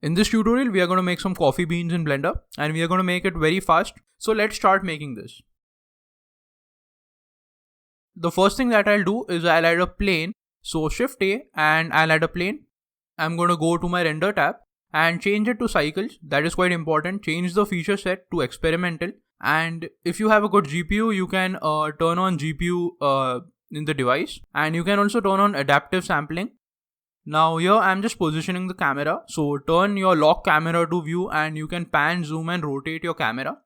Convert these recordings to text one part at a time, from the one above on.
In this tutorial, we are going to make some coffee beans in Blender and we are going to make it very fast. So let's start making this. The first thing that I'll do is I'll add a plane. So Shift A and I'll add a plane. I'm going to go to my render tab and change it to cycles. That is quite important. Change the feature set to experimental. And if you have a good GPU, you can turn on GPU in the device. And you can also turn on adaptive sampling. Now here I'm just positioning the camera. So turn your lock camera to view and you can pan, zoom and rotate your camera.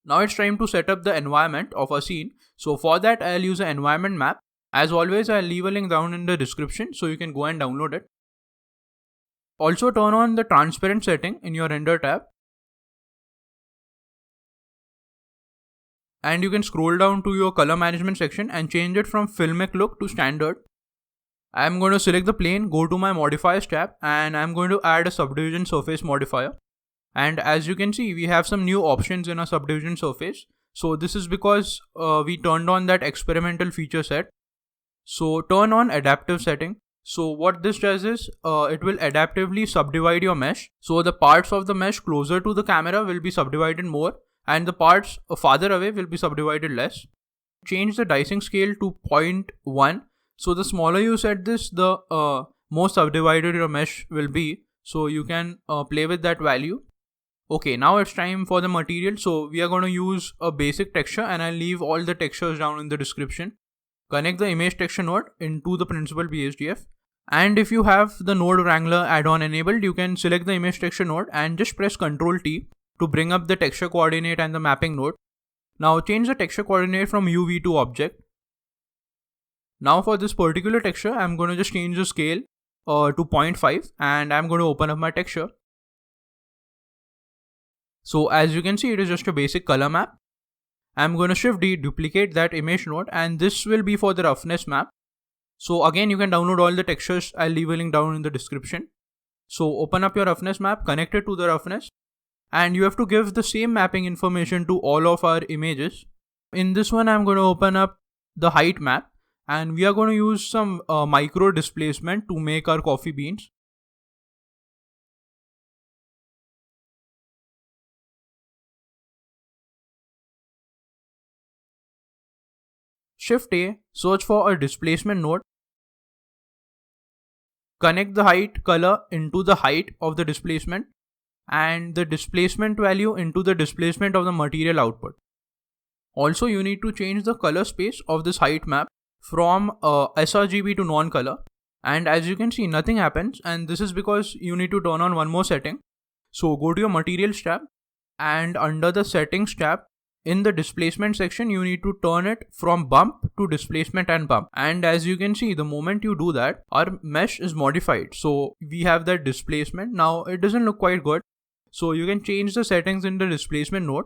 Now it's time to set up the environment of a scene. So for that I'll use an environment map. As always, I'll leave a link down in the description so you can go and download it. Also turn on the transparent setting in your render tab. And you can scroll down to your color management section and change it from filmic look to standard. I'm going to select the plane, go to my modifiers tab and I'm going to add a subdivision surface modifier. And as you can see, we have some new options in our subdivision surface. So this is because we turned on that experimental feature set. So turn on adaptive setting. So what this does is it will adaptively subdivide your mesh. So the parts of the mesh closer to the camera will be subdivided more and the parts farther away will be subdivided less. Change the dicing scale to 0.1. So the smaller you set this, the more subdivided your mesh will be. So you can play with that value. Okay, now it's time for the material. So we are going to use a basic texture and I'll leave all the textures down in the description. Connect the image texture node into the principal BSDF. And if you have the Node Wrangler add-on enabled, you can select the image texture node and just press Ctrl T to bring up the texture coordinate and the mapping node. Now change the texture coordinate from UV to object. Now for this particular texture, I'm going to just change the scale to 0.5 and I'm going to open up my texture. So as you can see, it is just a basic color map. I'm going to Shift D, duplicate that image node and this will be for the roughness map. So again, you can download all the textures. I'll leave a link down in the description. So open up your roughness map, connect it to the roughness and you have to give the same mapping information to all of our images. In this one, I'm going to open up the height map. And we are going to use some micro displacement to make our coffee beans. Shift A, search for a displacement node. Connect the height color into the height of the displacement and the displacement value into the displacement of the material output. Also, you need to change the color space of this height map from sRGB to non-color, and as you can see, nothing happens, and this is because you need to turn on one more setting. So go to your materials tab and under the settings tab in the displacement section, you need to turn it from bump to displacement and bump. And as you can see, the moment you do that, our mesh is modified. So we have that displacement. Now it doesn't look quite good. So you can change the settings in the displacement node.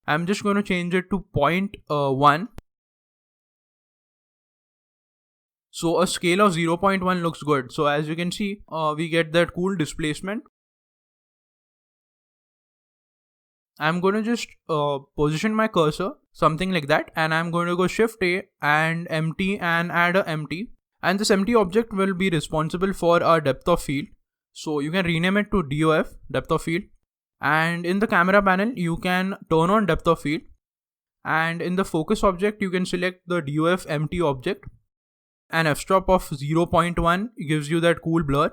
I'm just going to change it to 0.1. So a scale of 0.1 looks good. So as you can see, we get that cool displacement. I'm going to just position my cursor, something like that. And I'm going to go Shift A and empty and add a empty. And this empty object will be responsible for our depth of field. So you can rename it to DOF, depth of field. And in the camera panel, you can turn on depth of field. And in the focus object, you can select the DOF empty object. An f-stop of 0.1 gives you that cool blur.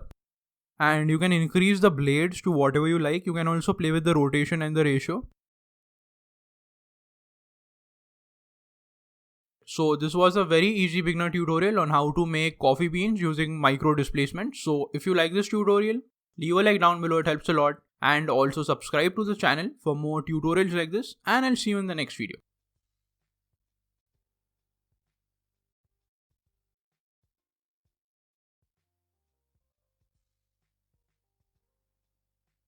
And you can increase the blades to whatever you like. You can also play with the rotation and the ratio. So this was a very easy beginner tutorial on how to make coffee beans using micro displacement. So if you like this tutorial, leave a like down below, it helps a lot. And also subscribe to the channel for more tutorials like this. And I'll see you in the next video.